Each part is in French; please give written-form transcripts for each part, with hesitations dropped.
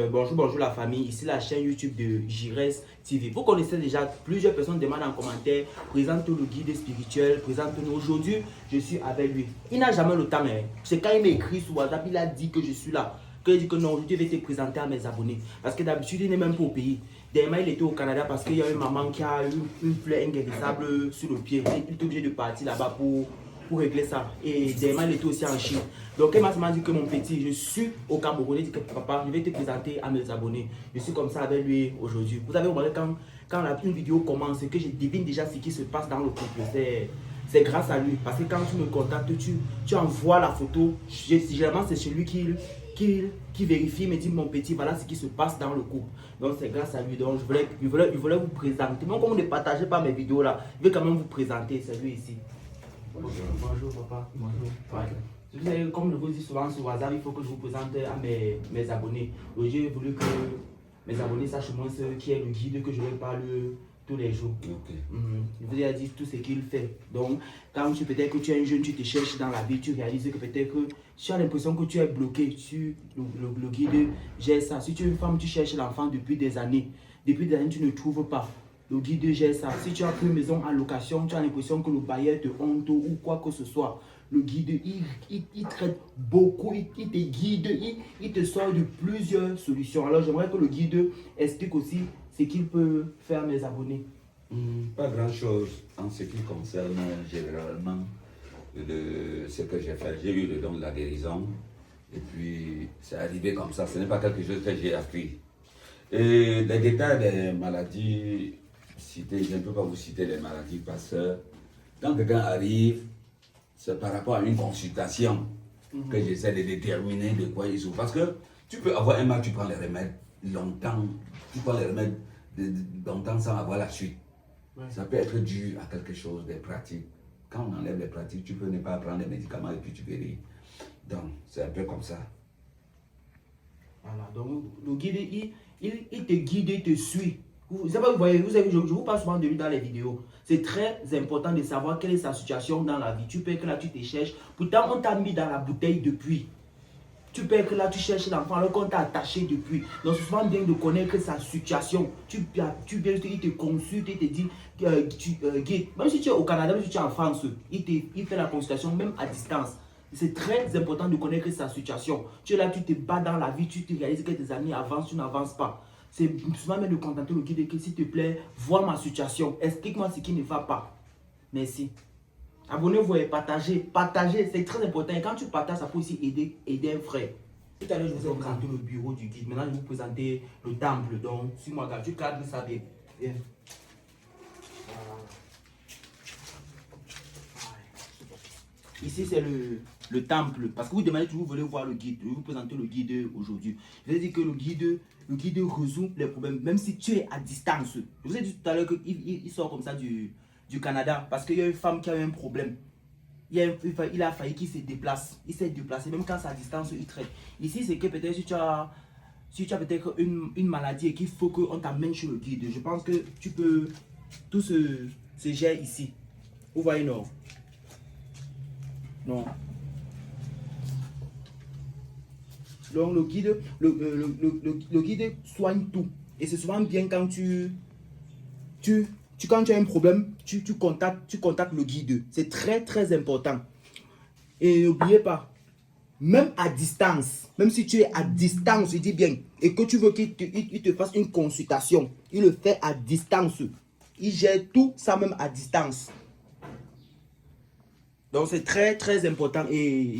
Bonjour la famille, ici la chaîne YouTube de Jires TV. Vous connaissez déjà, plusieurs personnes demandent en commentaire, présente le guide spirituel, présente-nous. Aujourd'hui, je suis avec lui. Il n'a jamais le temps, hein. C'est quand il m'a écrit sur WhatsApp, il a dit que je suis là. Que il dit que non, aujourd'hui je vais te présenter à mes abonnés. Parce que d'habitude, il n'est même pas au pays. Dernièrement, il était au Canada parce qu'il y a une maman qui a eu une fleur inguérissable sur le pied. Il est obligé de partir là-bas pour régler ça. Et dernièrement, il était aussi en Chine. Donc, elle m'a dit que mon petit, je suis au Cameroun. Il dit que papa, je vais te présenter à mes abonnés. Je suis comme ça avec lui aujourd'hui. Vous avez remarqué quand une vidéo commence, que je devine déjà ce qui se passe dans le couple. C'est grâce à lui. Parce que quand tu me contactes, tu envoies la photo. Généralement, c'est celui qui vérifie, me dit mon petit, voilà ce qui se passe dans le couple. Donc, c'est grâce à lui. Donc, je voulais vous présenter. Même comme vous ne partagez pas mes vidéos là, je vais quand même vous présenter. C'est lui ici. Bonjour papa. Bonjour. Ouais. Comme je vous dis souvent sur WhatsApp, il faut que je vous présente à mes abonnés. J'ai voulu que mes abonnés sachent au moins ce qui est le guide que je leur parle tous les jours. Okay. Je vous ai dit tout ce qu'il fait. Donc, quand peut-être que tu es un jeune, tu te cherches dans la vie, tu réalises que peut-être que tu as l'impression que tu es bloqué sur le guide. J'ai ça. Si tu es une femme, tu cherches l'enfant depuis des années. Depuis des années, tu ne trouves pas. Le guide gère ça. Si tu as pris une maison en location, tu as l'impression que le bailleur te honte ou quoi que ce soit. Le guide, il traite beaucoup, il te guide, il te sort de plusieurs solutions. Alors j'aimerais que le guide explique aussi ce qu'il peut faire à mes abonnés. Pas grand-chose en ce qui concerne généralement ce que j'ai fait. J'ai eu le don de la guérison et puis c'est arrivé comme ça. Ce n'est pas quelque chose que j'ai appris. Et les détails des maladies citées, je ne peux pas vous citer les maladies parce que quand quelqu'un arrive, c'est par rapport à une consultation que j'essaie de déterminer de quoi il souffre. Parce que tu peux avoir un mal, tu prends les remèdes longtemps, tu prends les remèdes longtemps sans avoir la suite. Ouais. Ça peut être dû à quelque chose, des pratiques. Quand on enlève les pratiques, tu peux ne pas prendre les médicaments et puis tu guéris. Donc, c'est un peu comme ça. Voilà, donc le guide, il te guide, il te suit. Vous voyez, je vous parle souvent de lui dans les vidéos. C'est très important de savoir quelle est sa situation dans la vie. Tu peux que là, tu te cherches. Pourtant, on t'a mis dans la bouteille depuis. Tu peux que là, tu cherches l'enfant alors qu'on t'a attaché depuis. Donc, c'est souvent bien de connaître sa situation. Il te consulte, il te dit, guide. Même si tu es au Canada, même si tu es en France, il fait la consultation même à distance. C'est très important de connaître sa situation. Tu es là, tu te bats dans la vie, tu te réalises que tes amis avancent, tu n'avances pas. C'est souvent même de contenter le guide que s'il te plaît, vois ma situation, explique-moi ce qui ne va pas. Merci. Abonnez-vous et partagez. Partagez, c'est très important. Et quand tu partages, ça peut aussi aider un frère. Tout à l'heure, je vous ai présenté le bureau du guide. Maintenant, je vais vous présenter le temple. Donc, suis-moi, tu cadres ça bien. Bien. Ici, c'est le temple. Parce que vous demandez toujours, vous voulez voir le guide. Je vais vous présenter le guide aujourd'hui. Je vais dire que le guide résout les problèmes, même si tu es à distance. Je vous ai dit tout à l'heure qu'il sort comme ça du Canada. Parce qu'il y a une femme qui a eu un problème. Il a failli qu'il se déplace. Il s'est déplacé, même quand c'est à distance, il traite. Ici, c'est que peut-être si tu as peut-être une maladie et qu'il faut qu'on t'amène chez le guide. Je pense que tu peux tout se gère ici. Vous voyez, non? Non. Donc le guide soigne tout. Et c'est souvent bien quand quand tu as un problème, tu contactes le guide. C'est très très important. Et n'oubliez pas, même à distance, même si tu es à distance, je dis bien, et que tu veux qu'il te fasse une consultation, il le fait à distance. Il gère tout ça même à distance. Donc c'est très très important et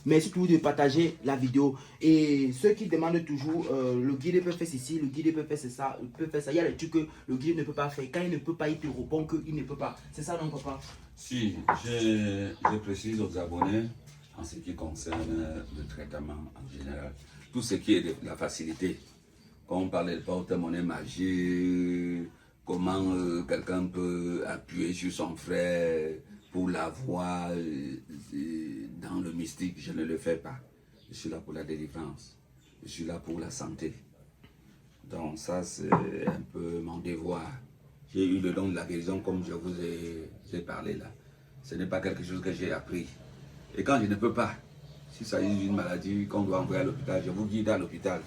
merci toujours de partager la vidéo. Et ceux qui demandent toujours, le guide peut faire ceci, le guide peut faire ça, il peut faire ça. Il y a des trucs que le guide ne peut pas faire. Quand il ne peut pas, il te répond qu'il ne peut pas. C'est ça non papa? Si, je précise aux abonnés en ce qui concerne le traitement en général. Tout ce qui est de la facilité. Quand on parle de porte-monnaie magique, comment quelqu'un peut appuyer sur son frère pour l'avoir dans le mystique, je ne le fais pas. Je suis là pour la délivrance. Je suis là pour la santé. Donc ça, c'est un peu mon devoir. J'ai eu le don de la guérison comme je vous ai parlé là. Ce n'est pas quelque chose que j'ai appris. Et quand je ne peux pas, s'il s'agit d'une maladie qu'on doit envoyer à l'hôpital, je vous guide à l'hôpital.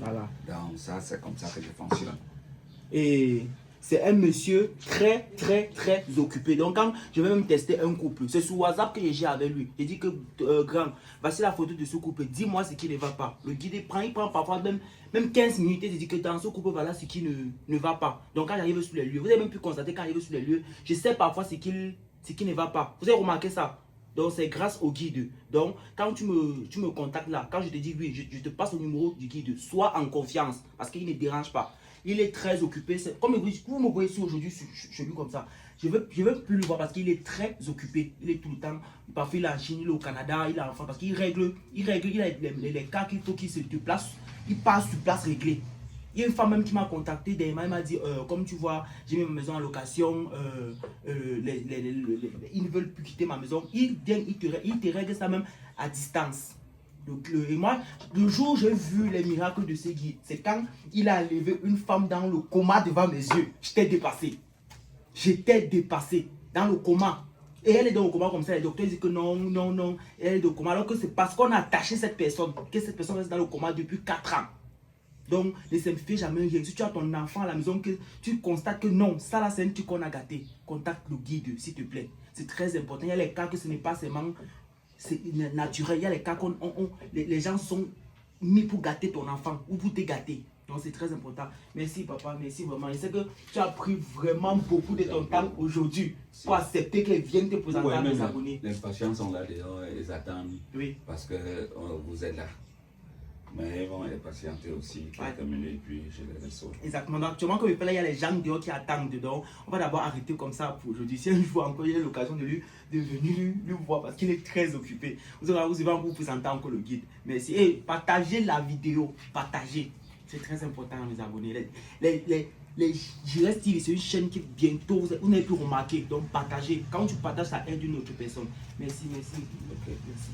Voilà. Donc ça, c'est comme ça que je fonctionne. Et c'est un monsieur très occupé. Donc quand je vais même tester un couple, c'est sur WhatsApp que j'ai avec lui. Il dit que grand, voici la photo de ce couple, dis-moi ce qui ne va pas. Le guide il prend parfois même 15 minutes et il dit que dans ce couple, voilà ce qui ne va pas. Donc quand j'arrive sur les lieux, vous avez même pu constater quand j'arrive sur les lieux, je sais parfois ce qui ne va pas. Vous avez remarqué ça? Donc c'est grâce au guide. Donc quand tu me contactes là, quand je te dis oui, je te passe le numéro du guide, sois en confiance parce qu'il ne dérange pas. Il est très occupé. Comme vous me voyez ici aujourd'hui chez lui comme ça. Je veux plus le voir parce qu'il est très occupé. Il est tout le temps. Parfois il est en Chine, il est au Canada, il est en France. Parce qu'il règle, il a les cas qu'il faut qu'il se déplace. Il passe sur place réglé. Il y a une femme même qui m'a contacté dernièrement, elle m'a dit, comme tu vois, j'ai mis ma maison en location, ils ne veulent plus quitter ma maison. Il te règle ça même à distance. Donc, et moi, le jour où j'ai vu les miracles de ce guide, c'est quand il a levé une femme dans le coma devant mes yeux. J'étais dépassé. J'étais dépassé dans le coma. Et elle est dans le coma comme ça. Les docteurs disent que non. Elle est dans le coma. Alors que c'est parce qu'on a attaché cette personne, que cette personne reste dans le coma depuis 4 ans. Donc, ne simplifie jamais rien. Si tu as ton enfant à la maison, que tu constates que non, ça là c'est un truc qu'on a gâté, contacte le guide, s'il te plaît. C'est très important. Il y a les cas que ce n'est pas seulement naturel. Il y a les cas qu'on les gens sont mis pour gâter ton enfant ou pour te gâter. Donc, c'est très important. Merci, papa. Merci vraiment. Je sais que tu as pris vraiment beaucoup de ton temps aujourd'hui pour accepter qu'elle vienne te présenter à mes abonnés. Les patients sont là dehors, ils attendent. Oui. Parce que vous êtes là. Mais ils vont être patienter aussi quelques minutes, puis je les reçois. Exactement. Donc, actuellement, comme je fais là, il y a les gens dehors qui attendent dedans. On va d'abord arrêter comme ça pour aujourd'hui. Si un jour encore il y a l'occasion de venir lui voir parce qu'il est très occupé. Vous allez vous présenter encore le guide. Merci. Et partagez la vidéo. Partagez. C'est très important, mes abonnés. Les Jires TV, c'est une chaîne qui bientôt vous n'avez plus remarqué. Donc, partagez. Quand tu partages, ça aide une autre personne. Merci. Ok, merci.